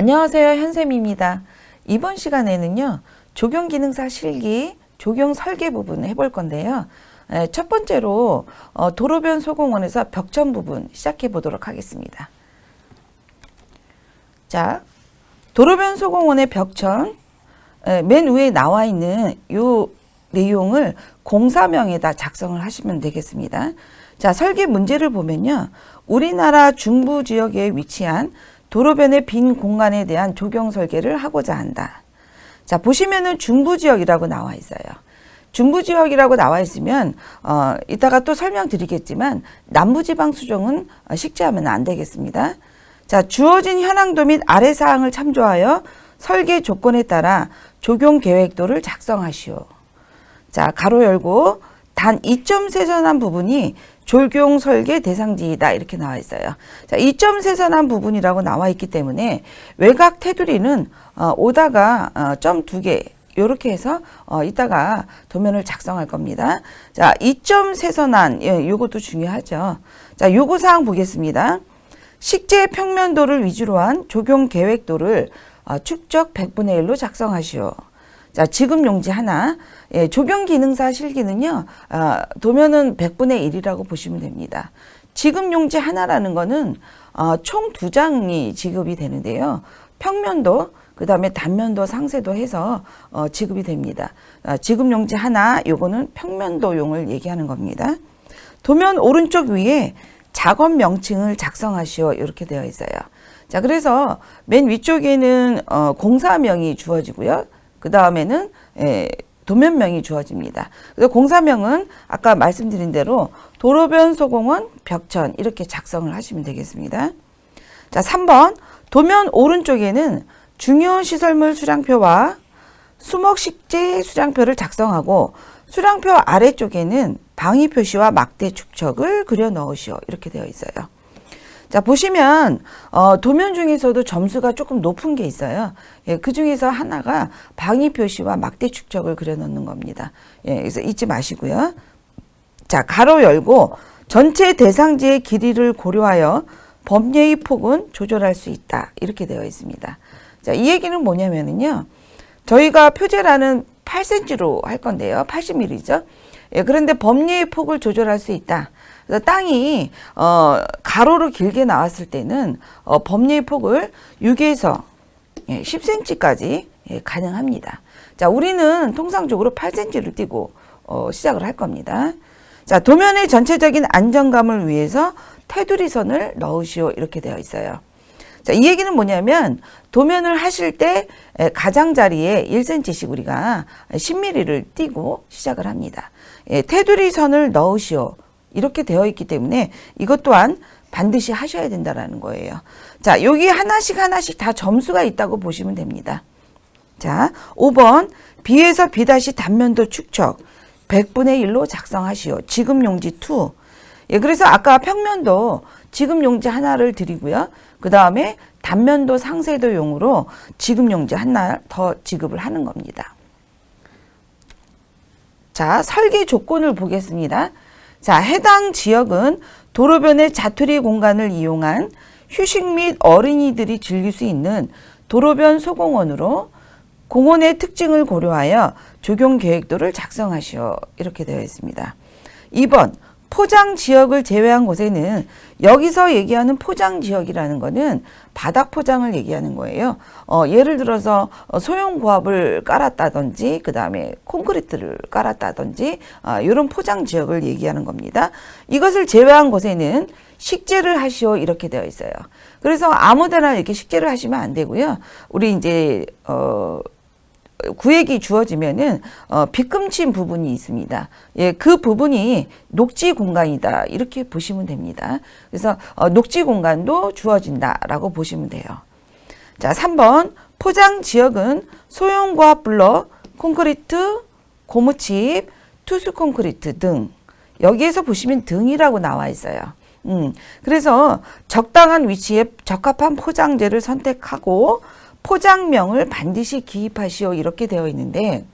안녕하세요, 현쌤입니다. 이번 시간에는요, 조경기능사 실기, 조경 설계 부분 해볼 건데요. 첫 번째로 도로변 소공원에서 벽천 부분 시작해 보도록 하겠습니다. 자, 도로변 소공원의 벽천, 맨 위에 나와 있는 이 내용을 공사명에다 작성을 하시면 되겠습니다. 자, 설계 문제를 보면요, 우리나라 중부 지역에 위치한 도로변의 빈 공간에 대한 조경 설계를 하고자 한다. 자, 보시면은 중부지역이라고 나와 있어요. 중부지역이라고 나와 있으면 이따가 또 설명드리겠지만 남부지방 수정은 식재하면 안 되겠습니다. 자, 주어진 현황도 및 아래 사항을 참조하여 설계 조건에 따라 조경 계획도를 작성하시오. 자, 가로 열고 단 2점 세선한 부분이 조경 설계 대상지이다 이렇게 나와 있어요. 자, 2점 세선한 부분이라고 나와 있기 때문에 외곽 테두리는 오다가 점 2개 이렇게 해서 이따가 도면을 작성할 겁니다. 자, 2점 세선한 요것도 중요하죠. 자, 요구사항 보겠습니다. 식재 평면도를 위주로 한 조경 계획도를 축적 100분의 1로 작성하시오. 자, 지금 용지 하나, 조경 기능사 실기는요, 도면은 100분의 1이라고 보시면 됩니다. 지금 용지 하나라는 거는 총 2장이 지급이 되는데요. 평면도, 그 다음에 단면도, 상세도 해서 지급이 됩니다. 지금 용지 하나, 요거는 평면도용을 얘기하는 겁니다. 도면 오른쪽 위에 작업 명칭을 작성하시오. 이렇게 되어 있어요. 자, 그래서 맨 위쪽에는 공사명이 주어지고요. 그 다음에는 도면명이 주어집니다. 그래서 공사명은 아까 말씀드린 대로 도로변 소공원 벽천 이렇게 작성을 하시면 되겠습니다. 자, 3번 도면 오른쪽에는 중요 시설물 수량표와 수목 식재 수량표를 작성하고 수량표 아래쪽에는 방위 표시와 막대 축척을 그려 넣으시오. 이렇게 되어 있어요. 자, 보시면 도면 중에서도 점수가 조금 높은 게 있어요. 그 중에서 하나가 방위 표시와 막대 축척을 그려 넣는 겁니다. 그래서 잊지 마시고요. 자, 가로 열고 전체 대상지의 길이를 고려하여 범례의 폭은 조절할 수 있다. 이렇게 되어 있습니다. 자, 이 얘기는 뭐냐면요. 저희가 표제라는 8cm로 할 건데요. 80mm죠. 그런데 범례의 폭을 조절할 수 있다. 그래서 땅이 가로로 길게 나왔을 때는 범례의 폭을 6에서 10cm까지 가능합니다. 자, 우리는 통상적으로 8cm를 띄고 시작을 할 겁니다. 자, 도면의 전체적인 안정감을 위해서 테두리 선을 넣으시오. 이렇게 되어 있어요. 자, 이 얘기는 뭐냐면 도면을 하실 때 가장자리에 1cm씩 우리가 10mm를 띄고 시작을 합니다. 테두리 선을 넣으시오. 이렇게 되어 있기 때문에 이것 또한 반드시 하셔야 된다는 거예요. 자, 여기 하나씩 다 점수가 있다고 보시면 됩니다. 자, 5번 B에서 B' 단면도 축척 100분의 1로 작성하시오. 지금 용지 2. 그래서 아까 평면도 지금 용지 하나를 드리고요. 그 다음에 단면도 상세도용으로 지금 용지 하나 더 지급을 하는 겁니다. 자, 설계 조건을 보겠습니다. 자, 해당 지역은 도로변의 자투리 공간을 이용한 휴식 및 어린이들이 즐길 수 있는 도로변 소공원으로 공원의 특징을 고려하여 조경 계획도를 작성하시오. 이렇게 되어 있습니다. 2번 포장 지역을 제외한 곳에는 여기서 얘기하는 포장 지역이라는 거는 바닥 포장을 얘기하는 거예요. 예를 들어서 소형고압을 깔았다든지 그 다음에 콘크리트를 깔았다든지 이런 포장 지역을 얘기하는 겁니다. 이것을 제외한 곳에는 식재를 하시오. 이렇게 되어 있어요. 그래서 아무데나 이렇게 식재를 하시면 안 되고요. 우리 이제 구획이 주어지면은 빗금친 부분이 있습니다. 그 부분이 녹지 공간이다 이렇게 보시면 됩니다. 그래서 녹지 공간도 주어진다라고 보시면 돼요. 자, 3번 포장 지역은 소형고압 블럭, 콘크리트, 고무칩, 투수 콘크리트 등 여기에서 보시면 등이라고 나와 있어요. 그래서 적당한 위치에 적합한 포장재를 선택하고 포장명을 반드시 기입하시오. 이렇게 되어 있는데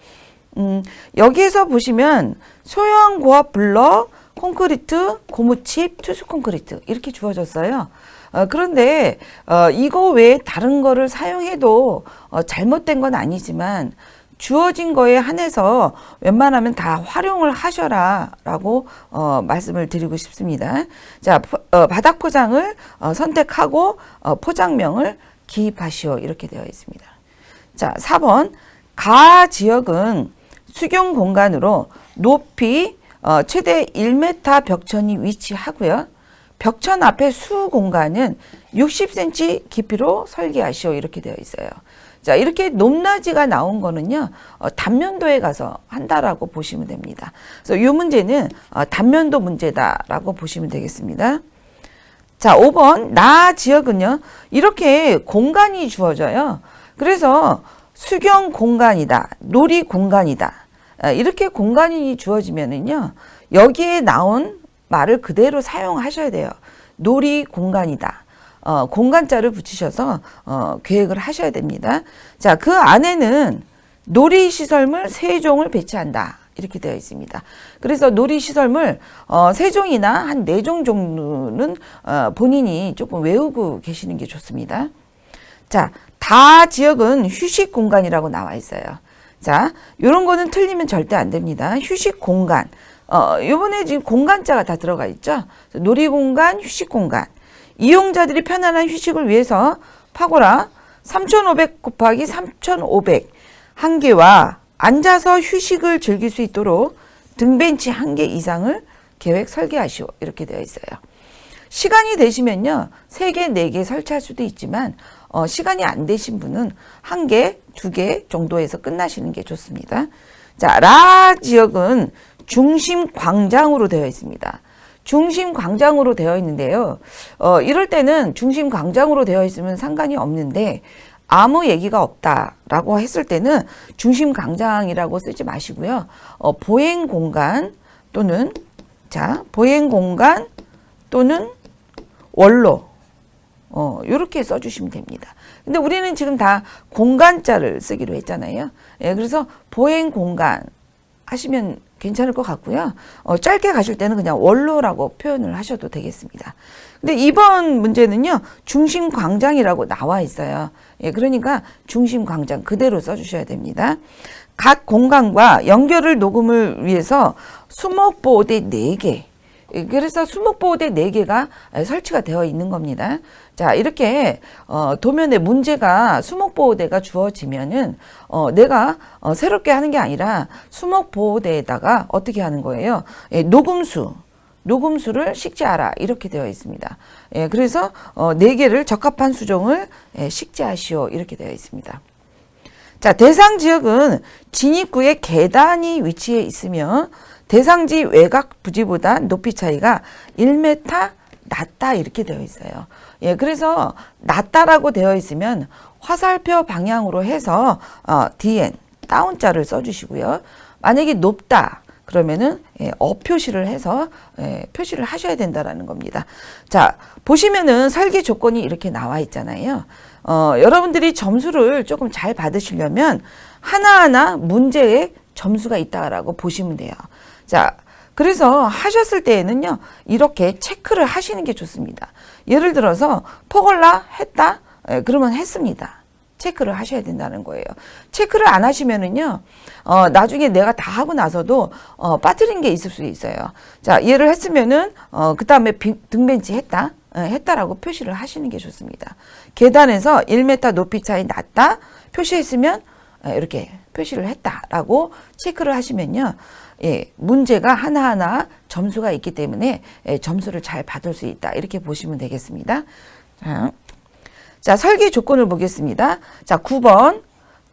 여기에서 보시면 소형고압 블럭, 콘크리트, 고무칩, 투수 콘크리트 이렇게 주어졌어요. 그런데 이거 외에 다른 거를 사용해도 잘못된 건 아니지만 주어진 거에 한해서 웬만하면 다 활용을 하셔라 라고 말씀을 드리고 싶습니다. 자, 바닥 포장을 선택하고 포장명을 기입하시오 이렇게 되어 있습니다. 자, 4번 가 지역은 수경 공간으로 높이 최대 1m 벽천이 위치하고요. 벽천 앞에 수 공간은 60cm 깊이로 설계하시오 이렇게 되어 있어요. 자, 이렇게 높낮이가 나온 거는요, 단면도에 가서 한다라고 보시면 됩니다. 그래서 이 문제는 단면도 문제다라고 보시면 되겠습니다. 자, 5번 나 지역은요, 이렇게 공간이 주어져요. 그래서 수경 공간이다, 놀이 공간이다. 이렇게 공간이 주어지면은요, 여기에 나온 말을 그대로 사용하셔야 돼요. 놀이 공간이다. 공간자를 붙이셔서 계획을 하셔야 됩니다. 자, 그 안에는 놀이시설물 3종을 배치한다. 이렇게 되어 있습니다. 그래서 놀이시설물 3종이나 한 4종 정도는 본인이 조금 외우고 계시는 게 좋습니다. 자, 다 지역은 휴식 공간이라고 나와 있어요. 자, 이런 거는 틀리면 절대 안 됩니다. 휴식 공간. 요번에 지금 공간자가 다 들어가 있죠. 놀이공간, 휴식공간. 이용자들이 편안한 휴식을 위해서 파고라 3,500 곱하기 3,500 한 개와 앉아서 휴식을 즐길 수 있도록 등벤치 1개 이상을 계획 설계하시오. 이렇게 되어 있어요. 시간이 되시면요, 3개, 4개 설치할 수도 있지만 시간이 안 되신 분은 1개, 2개 정도에서 끝나시는 게 좋습니다. 자, 라 지역은 중심 광장으로 되어 있습니다. 중심 광장으로 되어 있는데요. 이럴 때는 중심 광장으로 되어 있으면 상관이 없는데 아무 얘기가 없다라고 했을 때는 중심 광장이라고 쓰지 마시고요. 보행 공간 또는 보행 공간 또는 원로 이렇게 써주시면 됩니다. 근데 우리는 지금 다 공간자를 쓰기로 했잖아요. 예, 그래서 보행 공간 하시면 괜찮을 것 같고요. 짧게 가실 때는 그냥 원로라고 표현을 하셔도 되겠습니다. 근데 이번 문제는요, 중심 광장이라고 나와 있어요. 예, 그러니까 중심 광장 그대로 써주셔야 됩니다. 각 공간과 연결을 녹음을 위해서 수목보호대 4개. 그래서 수목보호대 4개가 설치가 되어 있는 겁니다. 자, 이렇게 도면에 문제가 수목보호대가 주어지면은 내가 새롭게 하는 게 아니라 수목보호대에다가 어떻게 하는 거예요? 예, 녹음수를 식재하라 이렇게 되어 있습니다. 예, 그래서 4개를 적합한 수종을 식재하시오 이렇게 되어 있습니다. 자, 대상 지역은 진입구에 계단이 위치해 있으며 대상지 외곽 부지보다 높이 차이가 1m 낮다 이렇게 되어 있어요. 예, 그래서 낮다라고 되어 있으면 화살표 방향으로 해서 DN 다운자를 써주시고요. 만약에 높다 그러면은 업 표시를 해서 표시를 하셔야 된다라는 겁니다. 자, 보시면은 설계 조건이 이렇게 나와 있잖아요. 여러분들이 점수를 조금 잘 받으시려면 하나하나 문제에 점수가 있다라고 보시면 돼요. 자, 그래서 하셨을 때에는요, 이렇게 체크를 하시는 게 좋습니다. 예를 들어서 퍼골라 했다? 그러면 했습니다. 체크를 하셔야 된다는 거예요. 체크를 안 하시면은요, 나중에 내가 다 하고 나서도 빠뜨린 게 있을 수 있어요. 자, 얘를 했으면은 그 다음에 등벤치 했다? 했다라고 표시를 하시는 게 좋습니다. 계단에서 1m 높이 차이 낮다? 표시했으면 이렇게 표시를 했다라고 체크를 하시면요, 예, 문제가 하나하나 점수가 있기 때문에 점수를 잘 받을 수 있다. 이렇게 보시면 되겠습니다. 자, 설계 조건을 보겠습니다. 자, 9번.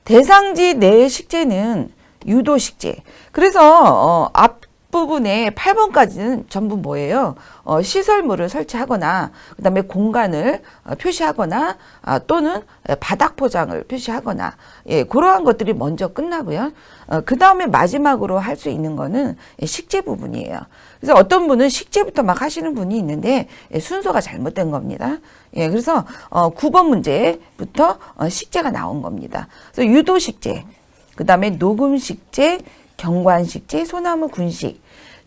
대상지 내 식재는 유도 식재. 그래서 앞부분에 8번까지는 전부 뭐예요? 시설물을 설치하거나 그 다음에 공간을 표시하거나 또는 바닥 포장을 표시하거나 예, 그러한 것들이 먼저 끝나고요. 그 다음에 마지막으로 할 수 있는 거는 식재 부분이에요. 그래서 어떤 분은 식재부터 막 하시는 분이 있는데 순서가 잘못된 겁니다. 예, 그래서 9번 문제부터 식재가 나온 겁니다. 그래서 유도 식재, 그 다음에 녹음 식재, 경관 식재, 소나무 군식,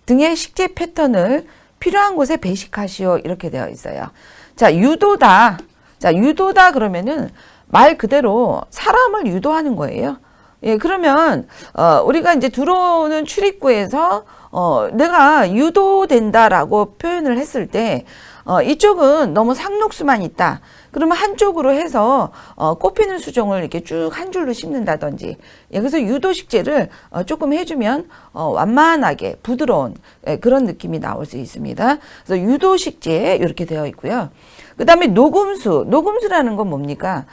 등의 식재 패턴을 필요한 곳에 배식하시오 이렇게 되어 있어요. 자, 유도다. 자, 유도다 그러면은 말 그대로 사람을 유도하는 거예요. 예, 그러면 우리가 이제 들어오는 출입구에서 내가 유도된다라고 표현을 했을 때 이쪽은 너무 상록수만 있다. 그러면 한쪽으로 해서 꽃피는 수종을 이렇게 쭉 한 줄로 심는다든지, 예, 그래서 유도식재를 조금 해주면 완만하게 부드러운 그런 느낌이 나올 수 있습니다. 그래서 유도식재 이렇게 되어 있고요. 그 다음에 녹음수. 녹음수라는 건 뭡니까?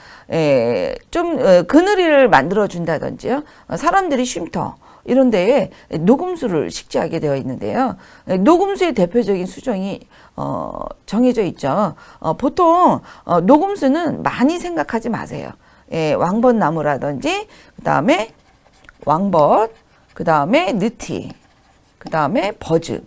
좀 그늘을 만들어 준다든지요. 사람들이 쉼터 이런 데에 녹음수를 식재하게 되어 있는데요. 녹음수의 대표적인 수종이 정해져 있죠. 보통 녹음수는 많이 생각하지 마세요. 왕벚나무라든지, 그 다음에 왕벗, 그 다음에 느티, 그 다음에 버즈.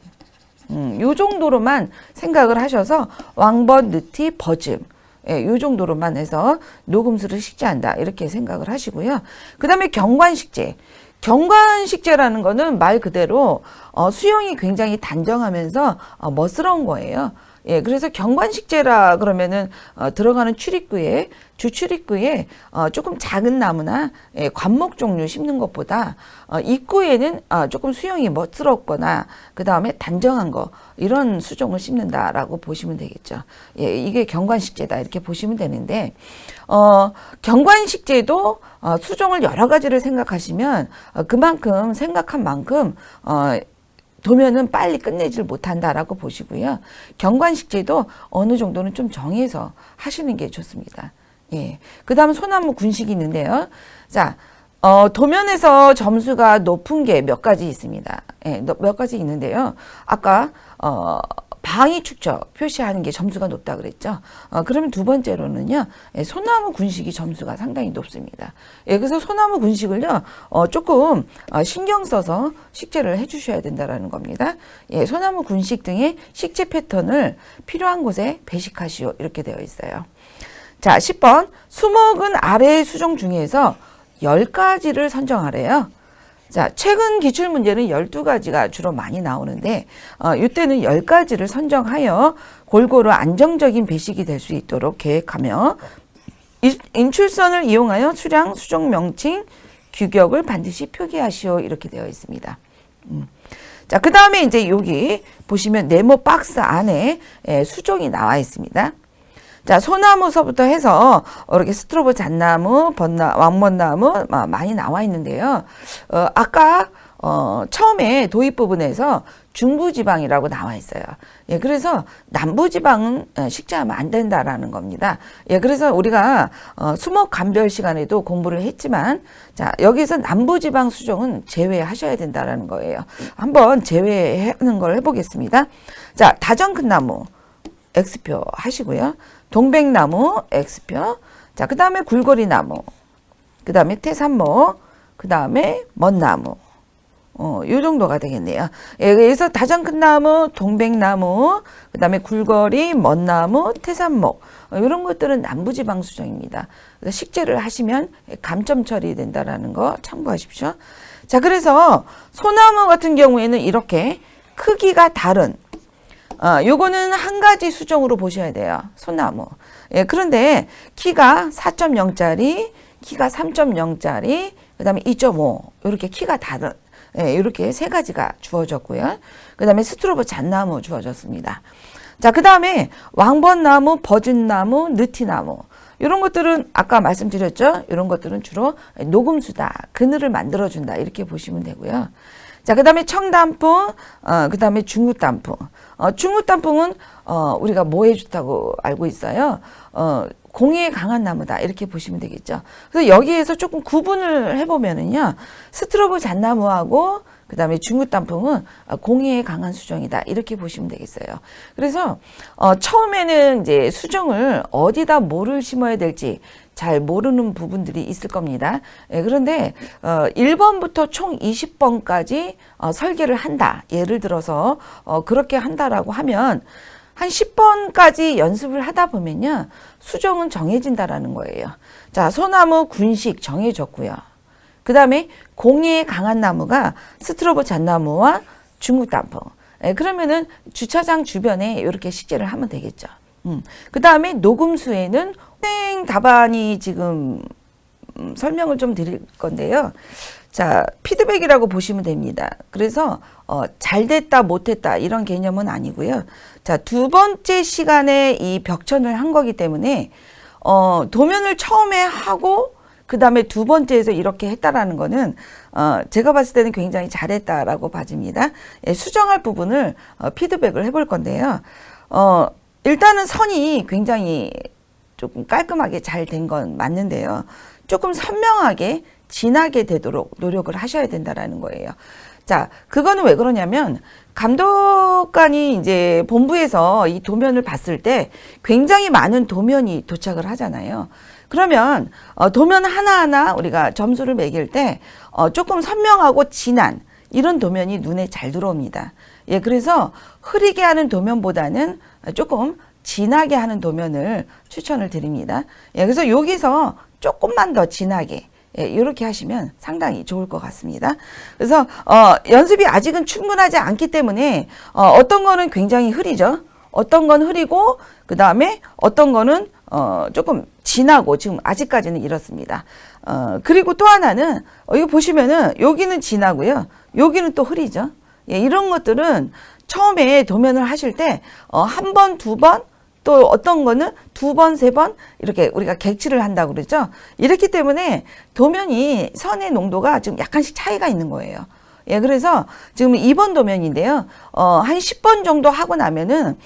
요 정도로만 생각을 하셔서 왕벗, 느티, 버즈. 예, 요 정도로만 해서 녹음수를 식재한다. 이렇게 생각을 하시고요. 그 다음에 경관식재. 경관식재라는 거는 말 그대로 수영이 굉장히 단정하면서 멋스러운 거예요. 예, 그래서 경관식재라 그러면은 들어가는 출입구에 주출입구에 조금 작은 나무나 관목 종류 심는 것보다 입구에는 조금 수영이 멋스럽거나 그 다음에 단정한 거 이런 수종을 심는다라고 보시면 되겠죠. 예, 이게 경관식재다 이렇게 보시면 되는데 경관식재도 수종을 여러 가지를 생각하시면 그만큼 생각한 만큼 도면은 빨리 끝내질 못한다라고 보시고요. 경관식재도 어느 정도는 좀 정해서 하시는 게 좋습니다. 예. 그 다음 소나무 군식이 있는데요. 자, 도면에서 점수가 높은 게 몇 가지 있습니다. 예, 몇 가지 있는데요. 아까, 방위 축적 표시하는 게 점수가 높다 그랬죠. 그러면 두 번째로는요, 소나무 군식이 점수가 상당히 높습니다. 예, 그래서 소나무 군식을요, 조금 신경 써서 식재를 해주셔야 된다라는 겁니다. 예, 소나무 군식 등의 식재 패턴을 필요한 곳에 배식하시오 이렇게 되어 있어요. 자, 10번 수목은 아래의 수종 중에서 10가지를 선정하래요. 자, 최근 기출문제는 12가지가 주로 많이 나오는데 이때는 10가지를 선정하여 골고루 안정적인 배식이 될 수 있도록 계획하며 인출선을 이용하여 수량, 수종 명칭, 규격을 반드시 표기하시오 이렇게 되어 있습니다. 자, 그 다음에 이제 여기 보시면 네모 박스 안에 수종이 나와 있습니다. 자, 소나무서부터 해서 이렇게 스트로브 잣나무, 왕벚나무 많이 나와 있는데요. 아까 처음에 도입 부분에서 중부지방이라고 나와 있어요. 예, 그래서 남부지방은 식재하면 안 된다라는 겁니다. 예, 그래서 우리가 수목 감별 시간에도 공부를 했지만, 자, 여기서 남부지방 수종은 제외하셔야 된다라는 거예요. 한번 제외하는 걸 해보겠습니다. 자, 다정큰나무 X표 하시고요. 동백나무 X표. 자, 그 다음에 굴고리나무. 그 다음에 태산목. 그 다음에 멋나무. 요 정도가 되겠네요. 예, 그래서 다정큰나무, 동백나무, 그 다음에 굴거리, 멋나무, 태산목. 이런 것들은 남부지방 수종입니다. 그래서 식재를 하시면 감점 처리된다라는 거 참고하십시오. 자, 그래서 소나무 같은 경우에는 이렇게 크기가 다른 요거는 한 가지 수종으로 보셔야 돼요. 소나무. 예, 그런데 키가 4.0짜리, 키가 3.0짜리, 그 다음에 2.5 이렇게 키가 다른 예, 이렇게 세 가지가 주어졌고요. 그 다음에 스트로브 잣나무 주어졌습니다. 자, 그 다음에 왕벚나무, 버즌나무, 느티나무 이런 것들은 아까 말씀드렸죠. 이런 것들은 주로 녹음수다. 그늘을 만들어준다. 이렇게 보시면 되고요. 자, 그 다음에 청단풍, 그 다음에 중구단풍. 중구단풍은 우리가 뭐에 좋다고 알고 있어요? 공해에 강한 나무다 이렇게 보시면 되겠죠. 그래서 여기에서 조금 구분을 해보면은요, 스트로브 잣나무하고 그 다음에 중구단풍은 공해에 강한 수종이다 이렇게 보시면 되겠어요. 그래서 처음에는 이제 수종을 어디다 뭐를 심어야 될지 잘 모르는 부분들이 있을 겁니다. 예, 그런데 1번부터 총 20번까지 설계를 한다. 예를 들어서 그렇게 한다라고 하면 한 10번까지 연습을 하다 보면요. 수종은 정해진다라는 거예요. 자, 소나무 군식 정해졌고요. 그 다음에 공해에 강한 나무가 스트로브 잣나무와 중국 단풍. 예, 그러면은 주차장 주변에 이렇게 식재를 하면 되겠죠. 그 다음에 녹음수에는 선행 답안이 지금 설명을 좀 드릴 건데요. 자, 피드백이라고 보시면 됩니다. 그래서 잘 됐다, 못했다 이런 개념은 아니고요. 자, 두 번째 시간에 이 벽천을 한 거기 때문에 도면을 처음에 하고 그 다음에 두 번째에서 이렇게 했다라는 거는 제가 봤을 때는 굉장히 잘했다라고 봐집니다. 예, 수정할 부분을 피드백을 해볼 건데요. 일단은 선이 굉장히 조금 깔끔하게 잘 된 건 맞는데요. 조금 선명하게 진하게 되도록 노력을 하셔야 된다라는 거예요. 자, 그거는 왜 그러냐면 감독관이 이제 본부에서 이 도면을 봤을 때 굉장히 많은 도면이 도착을 하잖아요. 그러면 도면 하나하나 우리가 점수를 매길 때 조금 선명하고 진한 이런 도면이 눈에 잘 들어옵니다. 예, 그래서 흐리게 하는 도면보다는 조금 진하게 하는 도면을 추천을 드립니다. 예, 그래서 여기서 조금만 더 진하게 예, 이렇게 하시면 상당히 좋을 것 같습니다. 그래서 연습이 아직은 충분하지 않기 때문에 어떤 거는 굉장히 흐리죠. 어떤 건 흐리고 그 다음에 어떤 거는 조금 진하고 지금 아직까지는 이렇습니다. 그리고 또 하나는 이거 보시면은 여기는 진하고요. 여기는 또 흐리죠. 예, 이런 것들은 처음에 도면을 하실 때 한 번, 두 번, 또 어떤 거는 두 번, 세 번 이렇게 우리가 객치를 한다고 그러죠. 이렇기 때문에 도면이 선의 농도가 지금 약간씩 차이가 있는 거예요. 예, 그래서 지금 2번 도면인데요. 한 10번 정도 하고 나면은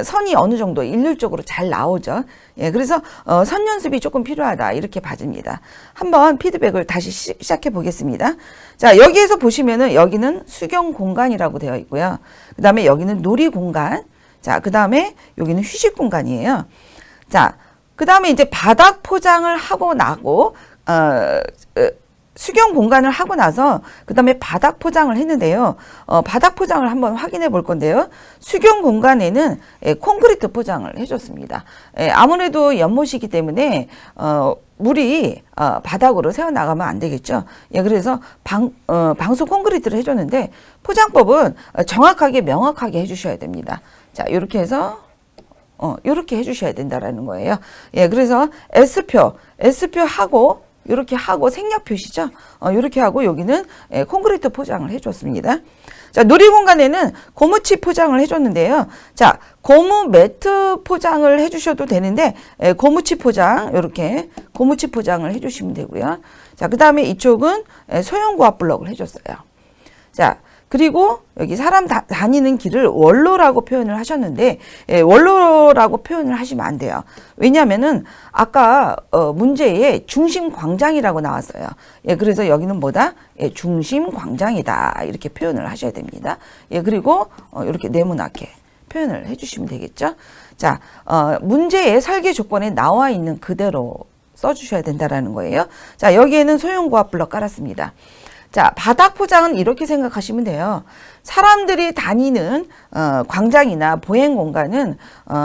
선이 어느 정도 일률적으로 잘 나오죠. 예, 그래서 선 연습이 조금 필요하다 이렇게 봐집니다. 한번 피드백을 다시 시작해 보겠습니다. 자, 여기에서 보시면은 여기는 수경 공간이라고 되어 있고요. 그 다음에 여기는 놀이 공간. 자, 그 다음에 여기는 휴식 공간이에요. 자, 그 다음에 이제 바닥 포장을 하고 나고, 수경 공간을 하고 나서, 그 다음에 바닥 포장을 했는데요. 바닥 포장을 한번 확인해 볼 건데요. 수경 공간에는 콘크리트 포장을 해줬습니다. 아무래도 연못이기 때문에, 물이 바닥으로 새어나가면 안 되겠죠. 예, 그래서 방수 콘크리트를 해줬는데, 포장법은 정확하게 명확하게 해주셔야 됩니다. 자, 이렇게 해서 이렇게 해주셔야 된다라는 거예요. 예, 그래서 S표 하고 이렇게 하고 생략 표시죠. 이렇게 하고 여기는 콘크리트 포장을 해줬습니다. 자, 놀이 공간에는 고무칩 포장을 해줬는데요. 자, 고무 매트 포장을 해주셔도 되는데 고무칩 포장 이렇게 고무칩 포장을 해주시면 되고요. 자, 그 다음에 이쪽은 소형 고압 블럭을 해줬어요. 자. 그리고 여기 사람 다니는 길을 원로라고 표현을 하셨는데 원로라고 표현을 하시면 안 돼요. 왜냐하면은 아까 문제에 중심 광장이라고 나왔어요. 예, 그래서 여기는 뭐다? 예, 중심 광장이다 이렇게 표현을 하셔야 됩니다. 예, 그리고 이렇게 네모나게 표현을 해주시면 되겠죠. 자, 문제의 설계 조건에 나와 있는 그대로 써주셔야 된다라는 거예요. 자, 여기에는 소형 고압 블럭 깔았습니다. 자, 바닥 포장은 이렇게 생각하시면 돼요. 사람들이 다니는 광장이나 보행 공간은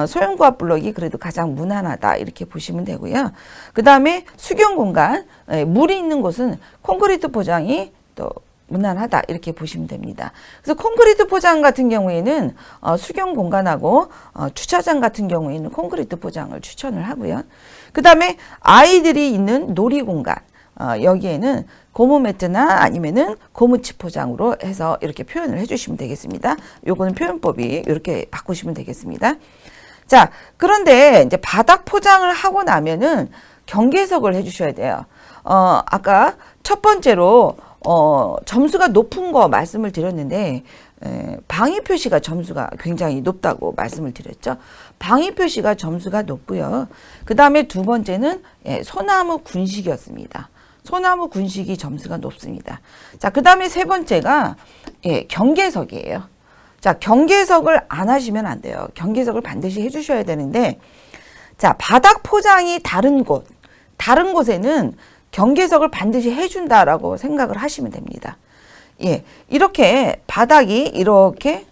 소형 고압 블럭이 그래도 가장 무난하다 이렇게 보시면 되고요. 그 다음에 수경 공간, 물이 있는 곳은 콘크리트 포장이 또 무난하다 이렇게 보시면 됩니다. 그래서 콘크리트 포장 같은 경우에는 수경 공간하고 주차장 같은 경우에는 콘크리트 포장을 추천을 하고요. 그 다음에 아이들이 있는 놀이 공간, 여기에는 고무 매트나 아니면은 고무칩 포장으로 해서 이렇게 표현을 해주시면 되겠습니다. 요거는 표현법이 이렇게 바꾸시면 되겠습니다. 자, 그런데 이제 바닥 포장을 하고 나면은 경계석을 해주셔야 돼요. 아까 첫 번째로 점수가 높은 거 말씀을 드렸는데 방위 표시가 점수가 굉장히 높다고 말씀을 드렸죠. 방위 표시가 점수가 높고요. 그 다음에 두 번째는 소나무 군식이었습니다. 소나무 군식이 점수가 높습니다. 자, 그 다음에 세 번째가 경계석이에요. 자, 경계석을 안 하시면 안 돼요. 경계석을 반드시 해주셔야 되는데, 자, 바닥 포장이 다른 곳에는 경계석을 반드시 해준다라고 생각을 하시면 됩니다. 예, 이렇게 바닥이 이렇게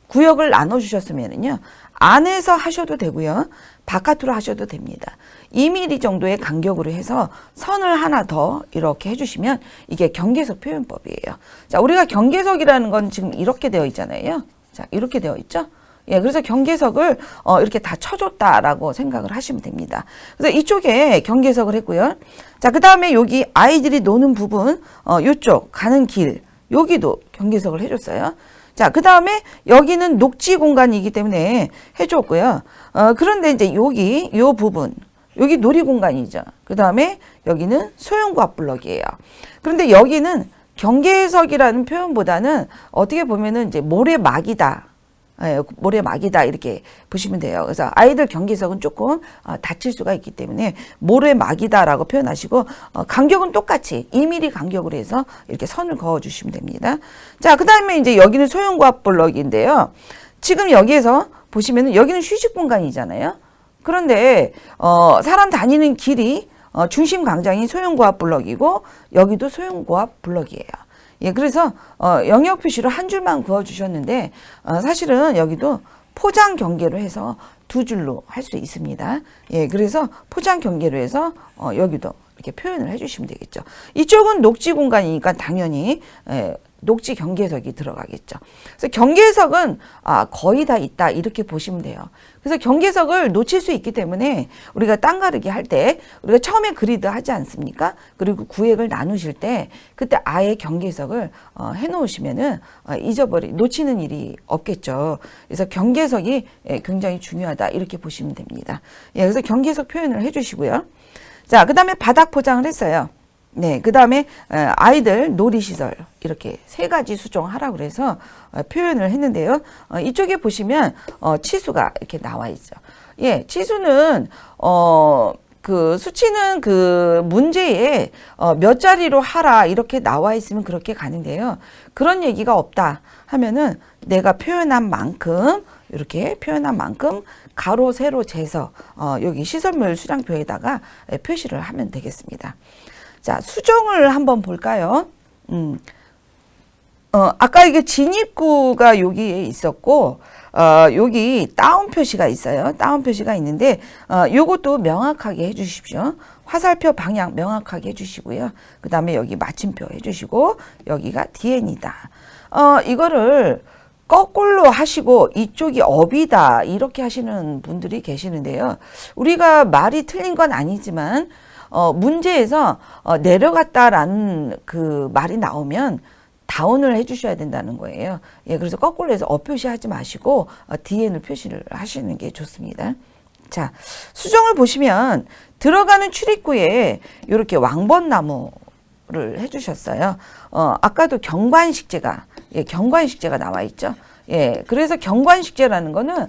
구역을 나눠주셨으면은요, 안에서 하셔도 되고요. 바깥으로 하셔도 됩니다. 2mm 정도의 간격으로 해서 선을 하나 더 이렇게 해주시면 이게 경계석 표현법이에요. 자, 우리가 경계석이라는 건 지금 이렇게 되어 있잖아요. 자, 이렇게 되어 있죠. 예, 그래서 경계석을 이렇게 다 쳐줬다라고 생각을 하시면 됩니다. 그래서 이쪽에 경계석을 했고요. 자, 그 다음에 여기 아이들이 노는 부분, 요쪽 가는 길, 여기도 경계석을 해줬어요. 자, 그 다음에 여기는 녹지 공간이기 때문에 해줬고요. 그런데 이제 여기, 요 부분, 여기 놀이 공간이죠. 그 다음에 여기는 소형과학 블럭이에요. 그런데 여기는 경계석이라는 표현보다는 어떻게 보면은 이제 모래막이다. 예, 모래막이다 이렇게 보시면 돼요. 그래서 아이들 경계석은 조금 다칠 수가 있기 때문에 모래막이다라고 표현하시고 간격은 똑같이 2mm 간격으로 해서 이렇게 선을 그어 주시면 됩니다. 자, 그 다음에 이제 여기는 소형과학 블럭인데요. 지금 여기에서 보시면은 여기는 휴식 공간이잖아요. 그런데 사람 다니는 길이 중심 광장이 소형과학 블럭이고 여기도 소형과학 블럭이에요. 예, 그래서 영역 표시로 한 줄만 그어 주셨는데 사실은 여기도 포장 경계로 해서 두 줄로 할 수 있습니다. 예, 그래서 포장 경계로 해서 여기도 이렇게 표현을 해주시면 되겠죠. 이쪽은 녹지 공간이니까 당연히 녹지 경계석이 들어가겠죠. 그래서 경계석은 거의 다 있다 이렇게 보시면 돼요. 그래서 경계석을 놓칠 수 있기 때문에 우리가 땅 가르기 할 때 우리가 처음에 그리드 하지 않습니까? 그리고 구획을 나누실 때 그때 아예 경계석을 해놓으시면은 놓치는 일이 없겠죠. 그래서 경계석이 굉장히 중요하다 이렇게 보시면 됩니다. 예, 그래서 경계석 표현을 해주시고요. 자, 그 다음에 바닥 포장을 했어요. 네, 그 다음에 아이들 놀이시설 이렇게 세 가지 수정하라고 그래서 표현을 했는데요. 이쪽에 보시면 치수가 이렇게 나와 있죠. 예, 치수는 그 수치는 그 문제에 몇 자리로 하라 이렇게 나와 있으면 그렇게 가는데요. 그런 얘기가 없다 하면은 내가 표현한 만큼 이렇게 표현한 만큼 가로 세로 재서 여기 시설물 수량표에다가 표시를 하면 되겠습니다. 자, 수정을 한번 볼까요? 아까 이게 진입구가 여기에 있었고, 여기 다운 표시가 있어요. 다운 표시가 있는데, 요것도 명확하게 해주십시오. 화살표 방향 명확하게 해주시고요. 그 다음에 여기 마침표 해주시고, 여기가 DN이다. 이거를 거꾸로 하시고 이쪽이 업이다. 이렇게 하시는 분들이 계시는데요. 우리가 말이 틀린 건 아니지만, 문제에서 내려갔다라는 그 말이 나오면 다운을 해주셔야 된다는 거예요. 예, 그래서 거꾸로 해서 업 표시하지 마시고 DN을 표시를 하시는 게 좋습니다. 자, 수정을 보시면 들어가는 출입구에 이렇게 왕벚나무를 해주셨어요. 아까도 경관식재가 경관식재가 나와 있죠. 예, 그래서 경관식재라는 거는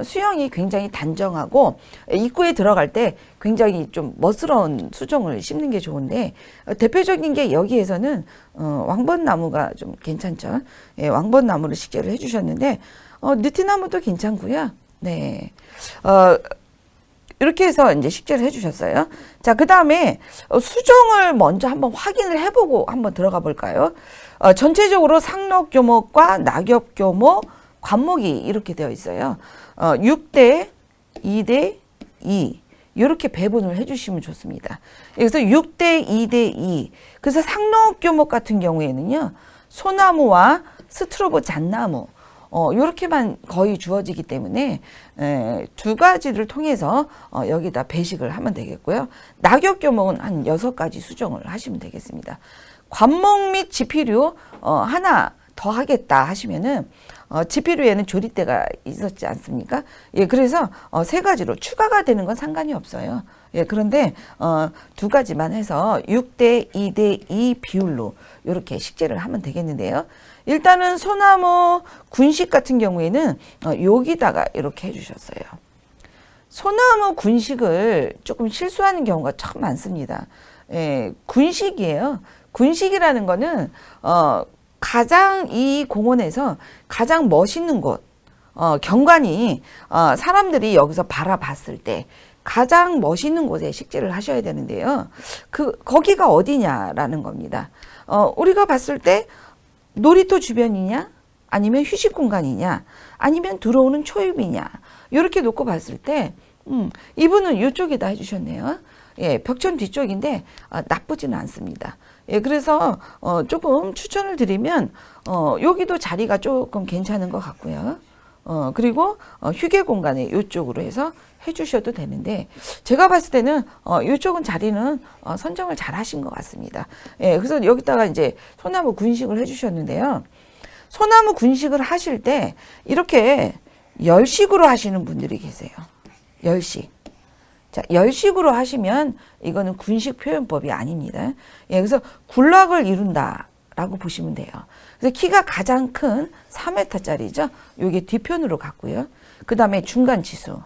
수형이 굉장히 단정하고 입구에 들어갈 때 굉장히 좀 멋스러운 수정을 심는 게 좋은데 대표적인 게 여기에서는 왕벚나무가 좀 괜찮죠. 예, 왕벚나무를 식재를 해주셨는데 느티나무도 괜찮고요. 네, 이렇게 해서 이제 식재를 해주셨어요. 자, 그 다음에 수정을 먼저 한번 확인을 해보고 한번 들어가 볼까요? 전체적으로 상록교목과 낙엽교목, 관목이 이렇게 되어 있어요. 6대 2대 2 이렇게 배분을 해주시면 좋습니다. 그래서 6대 2대 2 그래서 상록교목 같은 경우에는요. 소나무와 스트로브 잣나무 요렇게만 거의 주어지기 때문에 두 가지를 통해서 여기다 배식을 하면 되겠고요. 낙엽교목은 한 6가지 수정을 하시면 되겠습니다. 관목 및 지피류 하나 더 하겠다 하시면은 지피류에는 조리대가 있었지 않습니까? 예, 그래서 세 가지로 추가가 되는 건 상관이 없어요. 예, 그런데 두 가지만 해서 6대 2대 2 비율로 이렇게 식재를 하면 되겠는데요. 일단은 소나무 군식 같은 경우에는 여기다가 이렇게 해주셨어요. 소나무 군식을 조금 실수하는 경우가 참 많습니다. 예, 군식이에요. 군식이라는 거는 가장 이 공원에서 가장 멋있는 곳, 경관이 사람들이 여기서 바라봤을 때 가장 멋있는 곳에 식재를 하셔야 되는데요. 거기가 어디냐라는 겁니다. 우리가 봤을 때 놀이터 주변이냐? 아니면 휴식 공간이냐? 아니면 들어오는 초입이냐. 이렇게 놓고 봤을 때 이분은 이쪽에다 해주셨네요. 예, 벽천 뒤쪽인데 나쁘지는 않습니다. 예, 그래서 조금 추천을 드리면 여기도 자리가 조금 괜찮은 것 같고요. 그리고 휴게 공간에 이쪽으로 해서 해주셔도 되는데 제가 봤을 때는 이쪽은 자리는 선정을 잘 하신 것 같습니다. 예, 그래서 여기다가 이제 소나무 군식을 해주셨는데요. 소나무 군식을 하실 때 이렇게 열식으로 하시는 분들이 계세요. 열식. 자, 열식으로 하시면 이거는 군식 표현법이 아닙니다. 예, 그래서 군락을 이룬다라고 보시면 돼요. 그래서 키가 가장 큰 4m짜리죠. 요게 뒤편으로 갔고요. 그 다음에 중간 치수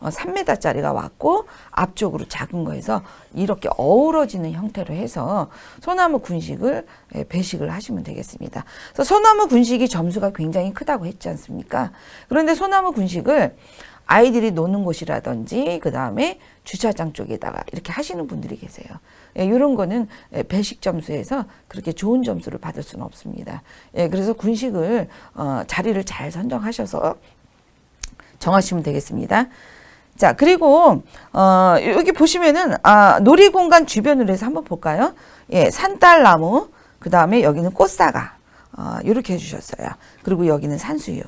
3m짜리가 왔고 앞쪽으로 작은 거에서 이렇게 어우러지는 형태로 해서 소나무 군식을 배식을 하시면 되겠습니다. 그래서 소나무 군식이 점수가 굉장히 크다고 했지 않습니까? 그런데 소나무 군식을 아이들이 노는 곳이라든지 그 다음에 주차장 쪽에다가 이렇게 하시는 분들이 계세요. 예, 이런 거는 배식 점수에서 그렇게 좋은 점수를 받을 수는 없습니다. 예, 그래서 군식을 자리를 잘 선정하셔서 정하시면 되겠습니다. 자, 그리고 여기 보시면은 놀이공간 주변으로 해서 한번 볼까요? 예, 산딸나무, 그 다음에 여기는 꽃사과 이렇게 해주셨어요. 그리고 여기는 산수유.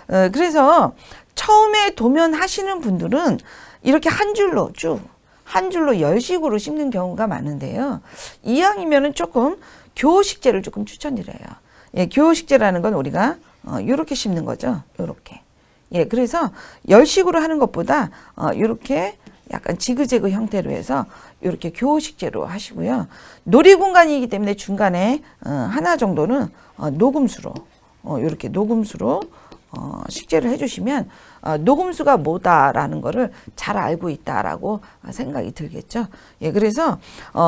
그래서 처음에 도면하시는 분들은 이렇게 한 줄로 쭉 한 줄로 열식으로 심는 경우가 많은데요. 이왕이면은 조금 교식재를 조금 추천드려요. 예, 교식재라는 건 우리가 이렇게 심는 거죠. 이렇게. 예, 그래서 열식으로 하는 것보다 이렇게 약간 지그재그 형태로 해서 이렇게 교식재로 하시고요. 놀이공간이기 때문에 중간에 하나 정도는 녹음수로 이렇게 녹음수로 식재를 해주시면 녹음수가 뭐다라는 거를 잘 알고 있다라고 생각이 들겠죠. 예, 그래서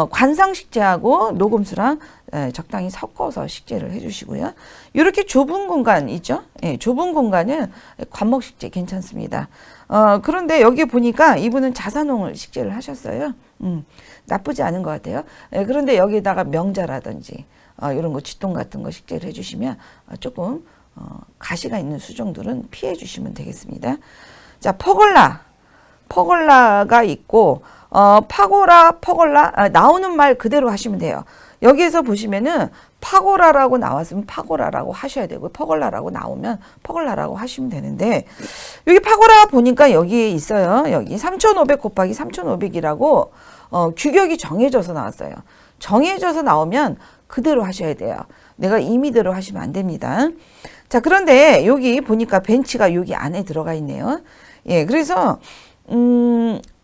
관상식재하고 녹음수랑 적당히 섞어서 식재를 해주시고요. 이렇게 좁은 공간 있죠. 예, 좁은 공간은 관목식재 괜찮습니다. 그런데 여기 보니까 이분은 자산홍을 식재를 하셨어요. 나쁘지 않은 것 같아요. 예, 그런데 여기다가 명자라든지 이런 거 쥐똥 같은 거 식재를 해주시면 조금 가시가 있는 수종들은 피해 주시면 되겠습니다. 자, 퍼골라가 있고 퍼골라 나오는 말 그대로 하시면 돼요. 여기에서 보시면은 파고라라고 나왔으면 파고라라고 하셔야 되고 퍼골라라고 나오면 퍼골라라고 하시면 되는데 여기 파고라 보니까 여기에 있어요. 여기 3,500 곱하기 3,500이라고 규격이 정해져서 나왔어요. 정해져서 나오면 그대로 하셔야 돼요. 내가 임의대로 하시면 안 됩니다. 자, 그런데 여기 보니까 벤치가 여기 안에 들어가 있네요. 예, 그래서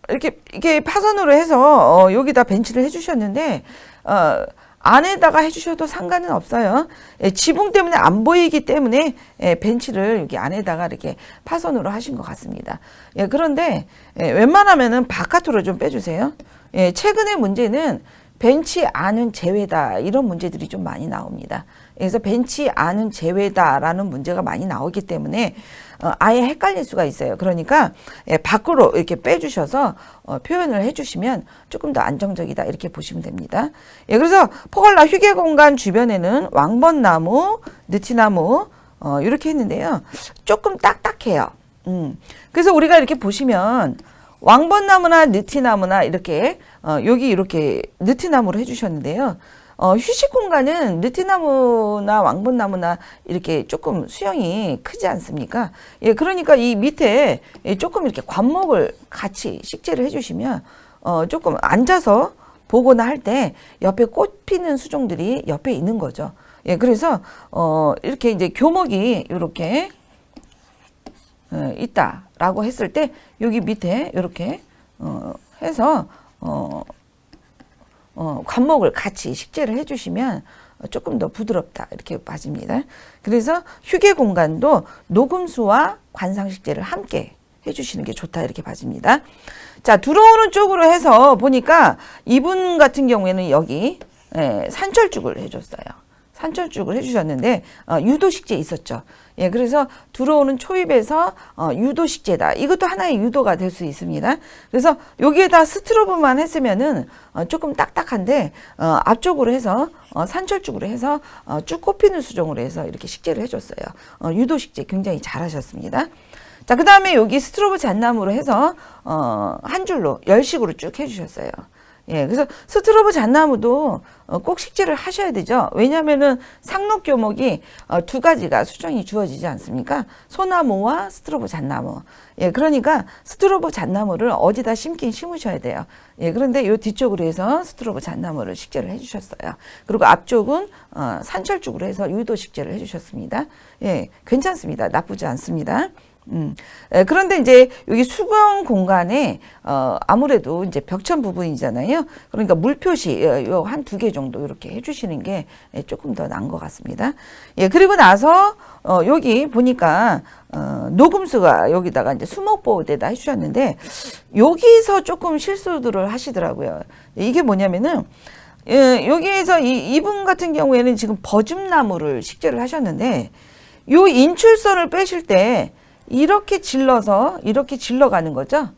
이렇게 파선으로 해서 여기다 벤치를 해주셨는데 안에다가 해주셔도 상관은 없어요. 예, 지붕 때문에 안 보이기 때문에 벤치를 여기 안에다가 이렇게 파선으로 하신 것 같습니다. 예, 그런데 웬만하면은 바깥으로 좀 빼주세요. 예, 최근의 문제는 벤치 안은 제외다 이런 문제들이 좀 많이 나옵니다. 그래서 벤치 안은 제외다라는 문제가 많이 나오기 때문에 아예 헷갈릴 수가 있어요. 그러니까 밖으로 이렇게 빼주셔서 표현을 해주시면 조금 더 안정적이다 이렇게 보시면 됩니다. 예, 그래서 퍼골라 휴게 공간 주변에는 왕벚나무, 느티나무 이렇게 했는데요. 조금 딱딱해요. 그래서 우리가 이렇게 보시면 왕벚나무나 느티나무나 이렇게 여기 이렇게 느티나무로 해주셨는데요. 휴식 공간은 느티나무나 왕벚나무나 이렇게 조금 수영이 크지 않습니까? 예, 그러니까 이 밑에 조금 이렇게 관목을 같이 식재를 해주시면 조금 앉아서 보거나 할 때 옆에 꽃 피는 수종들이 옆에 있는 거죠. 예, 그래서 이렇게 이제 교목이 이렇게 있다라고 했을 때 여기 밑에 이렇게 해서 관목을 같이 식재를 해주시면 조금 더 부드럽다 이렇게 봐집니다. 그래서 휴게 공간도 녹음수와 관상식재를 함께 해주시는 게 좋다 이렇게 봐집니다. 자, 들어오는 쪽으로 해서 보니까 이분 같은 경우에는 여기 산철죽을 해줬어요. 산철쭉을 해주셨는데 유도식재 있었죠. 예, 그래서 들어오는 초입에서 유도식재다. 이것도 하나의 유도가 될 수 있습니다. 그래서 여기에다 스트로브만 했으면은 조금 딱딱한데 앞쪽으로 해서 산철쭉으로 해서 쭉 꼽히는 수종으로 해서 이렇게 식재를 해줬어요. 유도식재 굉장히 잘하셨습니다. 자, 그 다음에 여기 스트로브 잣나무로 해서 한 줄로 열식으로 쭉 해주셨어요. 예, 그래서 스트로브 잣나무도 꼭 식재를 하셔야 되죠. 왜냐하면은 상록교목이 두 가지가 수정이 주어지지 않습니까? 소나무와 스트로브 잣나무. 예, 그러니까 스트로브 잣나무를 어디다 심긴 심으셔야 돼요. 예, 그런데 요 뒤쪽으로 해서 스트로브 잣나무를 식재를 해주셨어요. 그리고 앞쪽은 산철쭉으로 해서 유도 식재를 해주셨습니다. 예, 괜찮습니다. 나쁘지 않습니다. 그런데 이제 여기 수경 공간에 아무래도 이제 벽천 부분이잖아요. 그러니까 물표시 요 한 두 개 정도 이렇게 해주시는 게 조금 더 나은 것 같습니다. 예, 그리고 나서 여기 보니까 녹음수가 여기다가 이제 수목보호대다 해주셨는데 여기서 조금 실수들을 하시더라고요. 이게 뭐냐면은 여기에서 이분 같은 경우에는 지금 버즘나무를 식재를 하셨는데 요 인출선을 빼실 때 이렇게 질러서 이렇게 질러가는 거죠.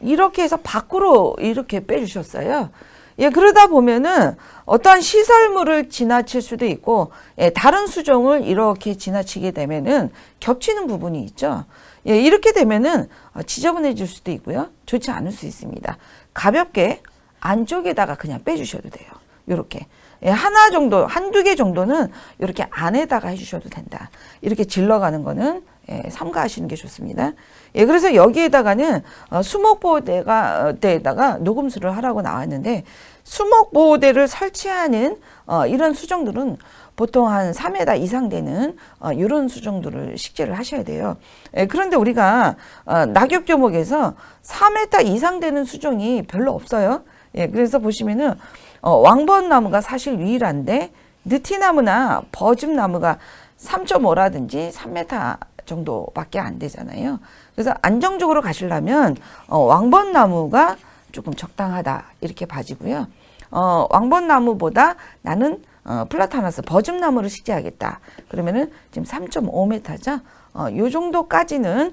이렇게 해서 밖으로 이렇게 빼주셨어요. 예, 그러다 보면은 어떠한 시설물을 지나칠 수도 있고, 예, 다른 수종을 이렇게 지나치게 되면은 겹치는 부분이 있죠. 예, 이렇게 되면은 지저분해질 수도 있고요. 좋지 않을 수 있습니다. 가볍게 안쪽에다가 그냥 빼주셔도 돼요. 요렇게. 예, 하나 정도, 한두 개 정도는 이렇게 안에다가 해주셔도 된다. 이렇게 질러가는 거는 예, 삼가하시는 게 좋습니다. 예, 그래서 여기에다가는 수목보호대에다가 녹음수를 하라고 나왔는데 수목보호대를 설치하는 이런 수종들은 보통 한 3m 이상 되는 이런 수종들을 식재를 하셔야 돼요. 예, 그런데 우리가 낙엽교목에서 4m 이상 되는 수종이 별로 없어요. 예, 그래서 보시면은 왕번나무가 사실 유일한데 느티나무나 버즘나무가 3.5라든지 3m 정도밖에 안 되잖아요. 그래서 안정적으로 가시려면 왕번나무가 조금 적당하다 이렇게 봐지고요. 왕번나무보다 나는 플라타나스 버즘나무를 식재하겠다. 그러면은 지금 3.5m죠. 요 정도까지는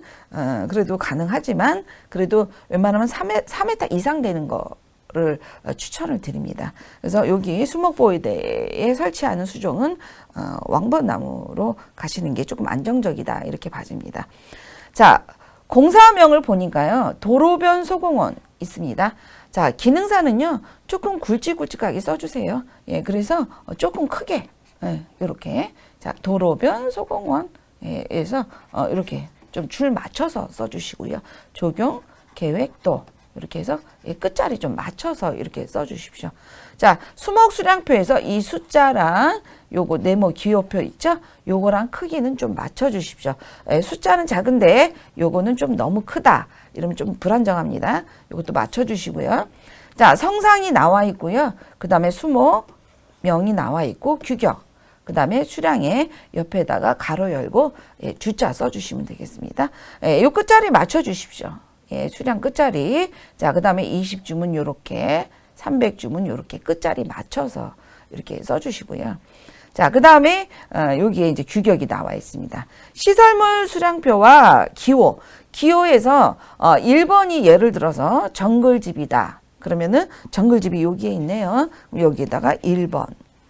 그래도 가능하지만 그래도 웬만하면 4m 이상 되는 거를 추천을 드립니다. 그래서 여기 수목보호대에 설치하는 수종은 왕번나무로 가시는 게 조금 안정적이다 이렇게 봐집니다. 자, 공사명을 보니까요. 도로변 소공원 있습니다. 자, 기능사는요. 조금 굵직굵직하게 써주세요. 예, 그래서 조금 크게 이렇게 자, 도로변 소공원에서 이렇게 좀 줄 맞춰서 써주시고요. 적용 계획도 이렇게 해서 끝자리 좀 맞춰서 이렇게 써주십시오. 자, 수목수량표에서 이 숫자랑 요거 네모 기호표 있죠? 요거랑 크기는 좀 맞춰주십시오. 숫자는 작은데 요거는 좀 너무 크다. 이러면 좀 불안정합니다. 요것도 맞춰주시고요. 자, 성상이 나와 있고요. 그 다음에 수목명이 나와 있고 규격. 그 다음에 수량에 옆에다가 가로 열고 주자 써주시면 되겠습니다. 요 끝자리 맞춰주십시오. 예, 수량 끝자리. 자, 그 다음에 20주문 요렇게, 300주문 요렇게 끝자리 맞춰서 이렇게 써주시고요. 자, 그 다음에 여기에 이제 규격이 나와 있습니다. 시설물 수량표와 기호. 기호에서 1번이 예를 들어서 정글집이다. 그러면은 정글집이 여기에 있네요. 여기에다가 1번.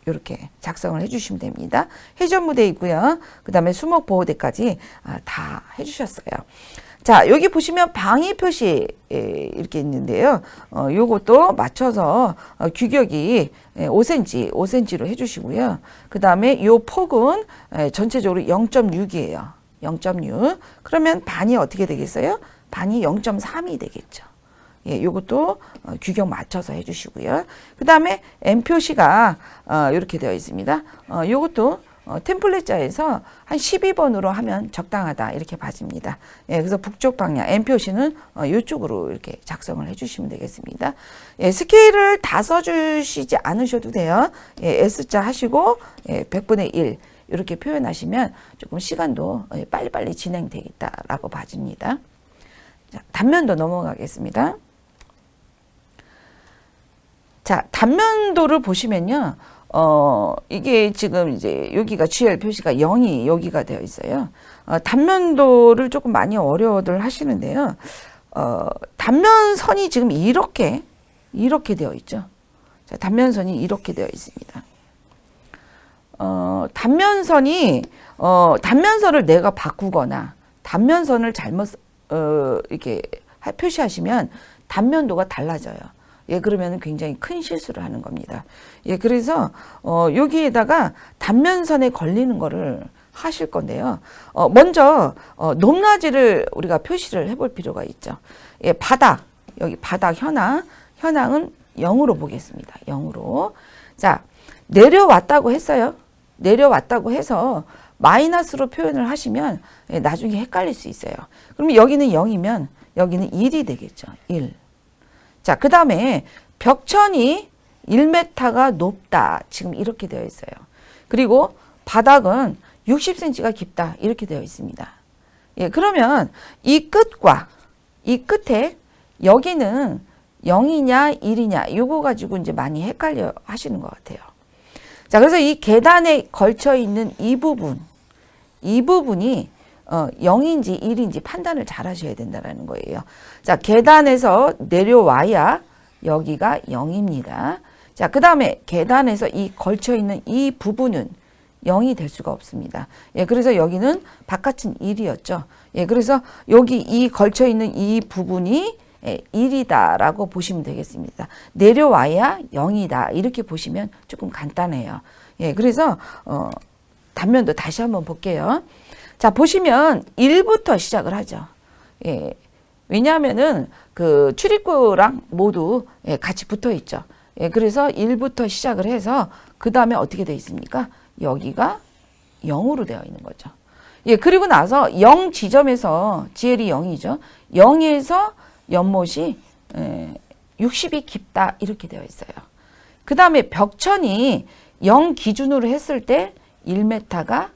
이렇게 작성을 해주시면 됩니다. 회전무대 있고요. 그 다음에 수목보호대까지 다 해주셨어요. 자, 여기 보시면 방위 표시 이렇게 있는데요. 요것도 맞춰서 규격이 5cm로 해주시고요. 그 다음에 요 폭은 전체적으로 0.6이에요. 0.6. 그러면 반이 어떻게 되겠어요? 반이 0.3이 되겠죠. 예, 요것도 규격 맞춰서 해주시고요. 그 다음에 M 표시가 이렇게 되어 있습니다. 요것도 템플릿자에서 한 12번으로 하면 적당하다 이렇게 봐집니다. 예, 그래서 북쪽 방향 M 표시는 이쪽으로 이렇게 작성을 해주시면 되겠습니다. 예, 스케일을 다 써주시지 않으셔도 돼요. 예, S자 하시고 100분의 1 이렇게 표현하시면 조금 시간도 빨리빨리 진행되겠다라고 봐집니다. 자, 단면도 넘어가겠습니다. 자, 단면도를 보시면요. 이게 지금 이제 여기가 GL 표시가 0이 여기가 되어 있어요. 단면도를 조금 많이 어려워들 하시는데요. 단면선이 지금 이렇게 되어 있죠. 자, 단면선이 이렇게 되어 있습니다. 단면선을 내가 바꾸거나 단면선을 잘못 이렇게 표시하시면 단면도가 달라져요. 예, 그러면 굉장히 큰 실수를 하는 겁니다. 예, 그래서 여기에다가 단면선에 걸리는 거를 하실 건데요. 먼저 높낮이를 우리가 표시를 해볼 필요가 있죠. 예, 바닥, 여기 바닥 현황은 0으로 보겠습니다. 0으로. 자, 내려왔다고 했어요. 내려왔다고 해서 마이너스로 표현을 하시면 예, 나중에 헷갈릴 수 있어요. 그러면 여기는 0이면 여기는 1이 되겠죠. 1. 자, 그 다음에 벽천이 1m가 높다. 지금 이렇게 되어 있어요. 그리고 바닥은 60cm가 깊다. 이렇게 되어 있습니다. 예, 그러면 이 끝과 이 끝에 여기는 0이냐 1이냐 요거 가지고 이제 많이 헷갈려 하시는 것 같아요. 자, 그래서 이 계단에 걸쳐 있는 이 부분이 0인지 1인지 판단을 잘 하셔야 된다는 거예요. 자, 계단에서 내려와야 여기가 0입니다. 자, 그 다음에 계단에서 이 걸쳐 있는 이 부분은 0이 될 수가 없습니다. 예, 그래서 여기는 바깥은 1이었죠. 예, 그래서 여기 이 걸쳐 있는 이 부분이 1이다라고 보시면 되겠습니다. 내려와야 0이다. 이렇게 보시면 조금 간단해요. 예, 그래서 단면도 다시 한번 볼게요. 자, 보시면 1부터 시작을 하죠. 예, 왜냐하면은 그 출입구랑 모두 예, 같이 붙어 있죠. 예, 그래서 1부터 시작을 해서 그 다음에 어떻게 되어 있습니까? 여기가 0으로 되어 있는 거죠. 예, 그리고 나서 0 지점에서 GL이 0이죠. 0에서 연못이 60이 깊다 이렇게 되어 있어요. 그 다음에 벽천이 0 기준으로 했을 때 1m가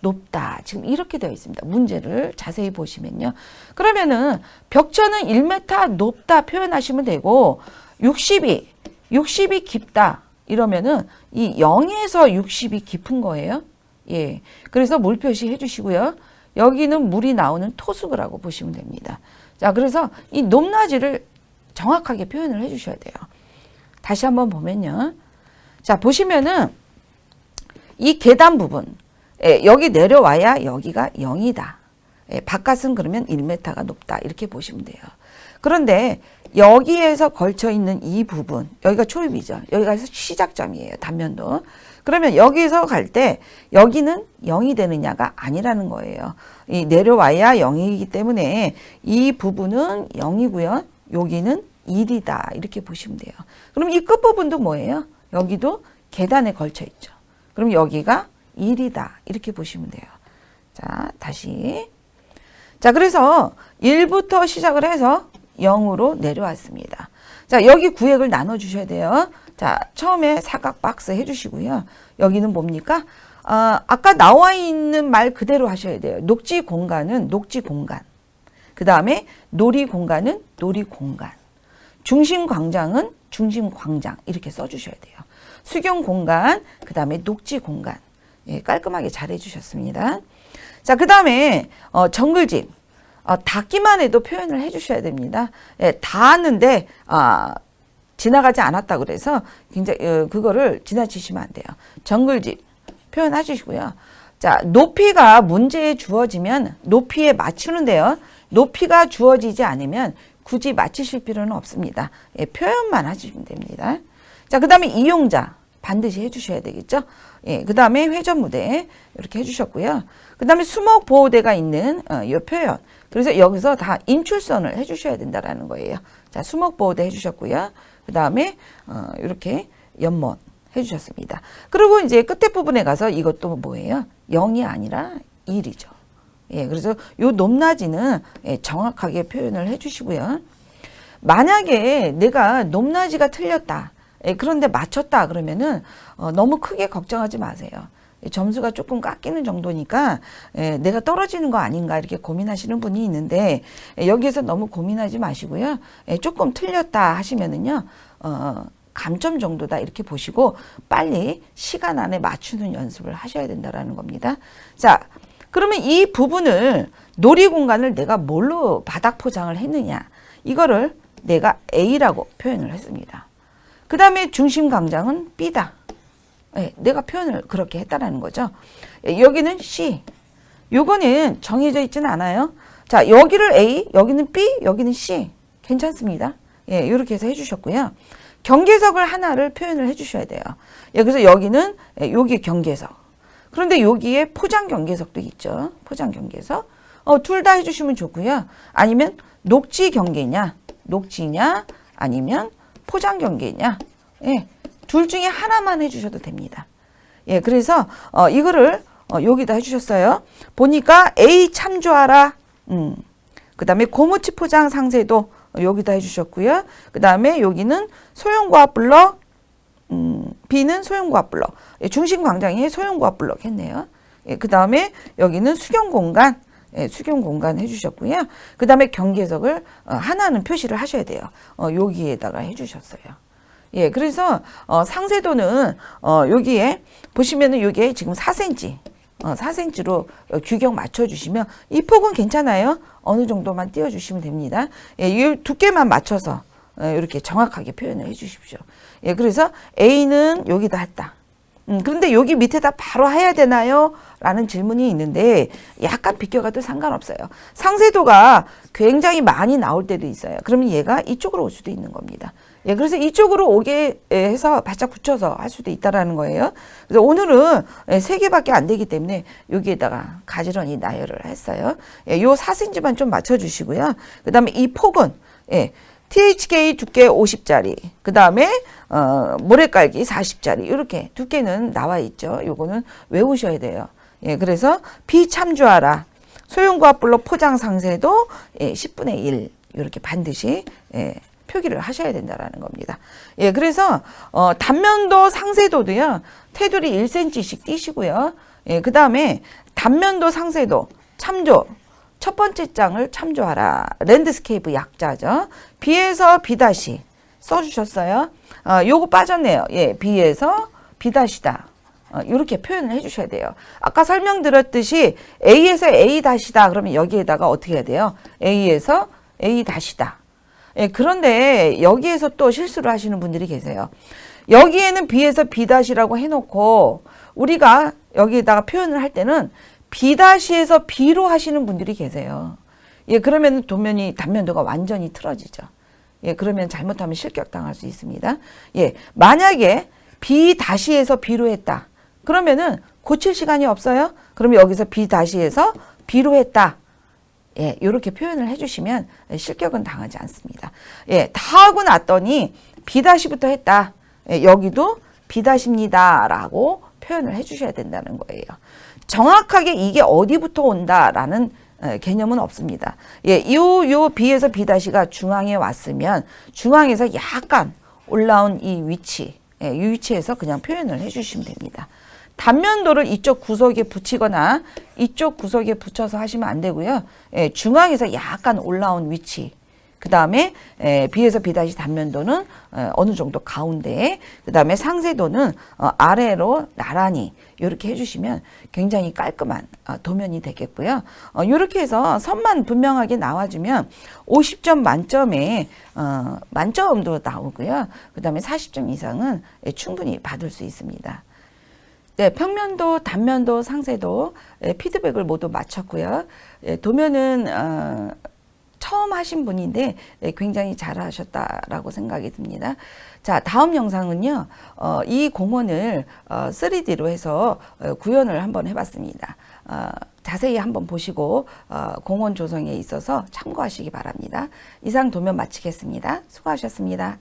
높다. 지금 이렇게 되어 있습니다. 문제를 자세히 보시면요. 그러면은 벽천은 1m 높다 표현하시면 되고 60이 깊다. 이러면은 이 0에서 60이 깊은 거예요. 예. 그래서 물 표시해 주시고요. 여기는 물이 나오는 토수구라고 보시면 됩니다. 자, 그래서 이 높낮이를 정확하게 표현을 해 주셔야 돼요. 다시 한번 보면요. 자, 보시면은 이 계단 부분, 예, 여기 내려와야 여기가 0이다. 예, 바깥은 그러면 1m가 높다. 이렇게 보시면 돼요. 그런데 여기에서 걸쳐 있는 이 부분, 여기가 초입이죠. 여기가 시작점이에요. 단면도. 그러면 여기서 갈 때 여기는 0이 되느냐가 아니라는 거예요. 이 내려와야 0이기 때문에 이 부분은 0이고요. 여기는 1이다. 이렇게 보시면 돼요. 그럼 이 끝부분도 뭐예요? 여기도 계단에 걸쳐 있죠. 그럼 여기가 1이다. 이렇게 보시면 돼요. 자, 다시. 자, 그래서 1부터 시작을 해서 0으로 내려왔습니다. 자, 여기 구획을 나눠 주셔야 돼요. 자, 처음에 사각 박스 해주시고요. 여기는 뭡니까? 아까 나와 있는 말 그대로 하셔야 돼요. 녹지 공간은 녹지 공간. 그 다음에 놀이 공간은 놀이 공간. 중심 광장은 중심 광장. 이렇게 써주셔야 돼요. 수경 공간, 그 다음에 녹지 공간. 예, 깔끔하게 잘 해주셨습니다. 자, 그 다음에 정글짐. 닿기만 해도 표현을 해주셔야 됩니다. 예, 닿았는데 지나가지 않았다 그래서 굉장히 그거를 지나치시면 안 돼요. 정글짐 표현해 주시고요. 자, 높이가 문제에 주어지면 높이에 맞추는데요. 높이가 주어지지 않으면 굳이 맞추실 필요는 없습니다. 예, 표현만 하시면 됩니다. 자, 그 다음에 이용자 반드시 해주셔야 되겠죠. 예, 그 다음에 회전무대 이렇게 해주셨고요. 그 다음에 수목보호대가 있는 이 표현. 그래서 여기서 다 인출선을 해주셔야 된다라는 거예요. 자, 수목보호대 해주셨고요. 그 다음에 이렇게 연못 해주셨습니다. 그리고 이제 끝에 부분에 가서 이것도 뭐예요? 0이 아니라 1이죠. 예, 그래서 요 높낮이는 예, 정확하게 표현을 해주시고요. 만약에 내가 높낮이가 틀렸다. 예, 그런데 맞췄다 그러면은 너무 크게 걱정하지 마세요. 점수가 조금 깎이는 정도니까 내가 떨어지는 거 아닌가 이렇게 고민하시는 분이 있는데 여기에서 너무 고민하지 마시고요. 조금 틀렸다 하시면은요 감점 정도다 이렇게 보시고 빨리 시간 안에 맞추는 연습을 하셔야 된다라는 겁니다. 자, 그러면 이 부분을 놀이공간을 내가 뭘로 바닥 포장을 했느냐, 이거를 내가 A라고 표현을 했습니다. 그 다음에 중심 광장은 B다. 네, 내가 표현을 그렇게 했다라는 거죠. 여기는 C. 요거는 정해져 있지는 않아요. 자, 여기를 A, 여기는 B, 여기는 C. 괜찮습니다. 예, 이렇게 해서 해주셨고요. 경계석을 하나를 표현을 해주셔야 돼요. 예, 그래서 여기는 여기 경계석. 그런데 여기에 포장 경계석도 있죠. 포장 경계석. 둘 다 해주시면 좋고요. 아니면 녹지 경계냐, 녹지냐, 아니면 포장 경계냐. 예, 둘 중에 하나만 해주셔도 됩니다. 예, 그래서 이거를 여기다 해주셨어요. 보니까 A 참조하라. 그 다음에 고무치 포장 상세도 여기다 해주셨고요. 그 다음에 여기는 소형과학 블럭, B는 소형과학 블럭. 예, 중심 광장이 소형과학 블럭 했네요. 예, 그 다음에 여기는 수경 공간, 예, 수경 공간 해주셨고요. 그 다음에 경계석을 하나는 표시를 하셔야 돼요. 여기에다가 해주셨어요. 예, 그래서 상세도는 여기에 보시면은 여기에 지금 4cm, 4cm로 규격 맞춰주시면 이 폭은 괜찮아요. 어느 정도만 띄워주시면 됩니다. 예, 이 두께만 맞춰서 이렇게 정확하게 표현을 해주십시오. 예, 그래서 A는 여기다 했다. 그런데 여기 밑에다 바로 해야 되나요? 라는 질문이 있는데 약간 비껴가도 상관없어요. 상세도가 굉장히 많이 나올 때도 있어요. 그러면 얘가 이쪽으로 올 수도 있는 겁니다. 예, 그래서 이쪽으로 오게 해서 바짝 붙여서 할 수도 있다라는 거예요. 그래서 오늘은 3개밖에 안 되기 때문에 여기에다가 가지런히 나열을 했어요. 예, 요 4cm만 좀 맞춰주시고요. 그 다음에 이 폭은, 예, THK 두께 50짜리, 그 다음에 모래깔기 40짜리, 이렇게 두께는 나와 있죠. 요거는 외우셔야 돼요. 예, 그래서 비참조하라. 소형과학 블록 포장 상세도 10분의 1 이렇게 반드시 표기를 하셔야 된다라는 겁니다. 예, 그래서 단면도 상세도도요. 테두리 1cm씩 띄시고요. 예, 그 다음에 단면도 상세도 참조. 첫 번째 장을 참조하라. 랜드스케이프 약자죠. B에서 B 다시 써주셨어요. 요거 빠졌네요. 예, B에서 B 다시다. 이렇게 표현을 해주셔야 돼요. 아까 설명드렸듯이 A에서 A 다시다. 그러면 여기에다가 어떻게 해야 돼요? A에서 A 다시다. 예, 그런데 여기에서 또 실수를 하시는 분들이 계세요. 여기에는 B에서 B 다시라고 해놓고 우리가 여기에다가 표현을 할 때는 B-에서 B로 하시는 분들이 계세요. 예, 그러면 단면도가 완전히 틀어지죠. 예, 그러면 잘못하면 실격당할 수 있습니다. 예, 만약에 B-에서 B로 했다. 그러면은 고칠 시간이 없어요. 그러면 여기서 B-에서 B로 했다. 예, 이렇게 표현을 해주시면 실격은 당하지 않습니다. 예, 다 하고 났더니 B-부터 했다. 예, 여기도 B-입니다. 라고 표현을 해주셔야 된다는 거예요. 정확하게 이게 어디부터 온다라는 개념은 없습니다. 예, 요 B에서 B-가 중앙에 왔으면 중앙에서 약간 올라온 이 위치, 예, 이 위치에서 그냥 표현을 해주시면 됩니다. 단면도를 이쪽 구석에 붙이거나 이쪽 구석에 붙여서 하시면 안 되고요. 예, 중앙에서 약간 올라온 위치, 그 다음에 B에서 B- 단면도는 어느 정도 가운데에, 그 다음에 상세도는 아래로 나란히 이렇게 해주시면 굉장히 깔끔한 도면이 되겠고요. 이렇게 해서 선만 분명하게 나와주면 50점 만점에 만점도 나오고요. 그 다음에 40점 이상은 충분히 받을 수 있습니다. 네, 평면도, 단면도, 상세도 피드백을 모두 마쳤고요. 도면은 처음 하신 분인데 굉장히 잘하셨다라고 생각이 듭니다. 자, 다음 영상은요. 이 공원을 3D로 해서 구현을 한번 해봤습니다. 자세히 한번 보시고 공원 조성에 있어서 참고하시기 바랍니다. 이상 도면 마치겠습니다. 수고하셨습니다.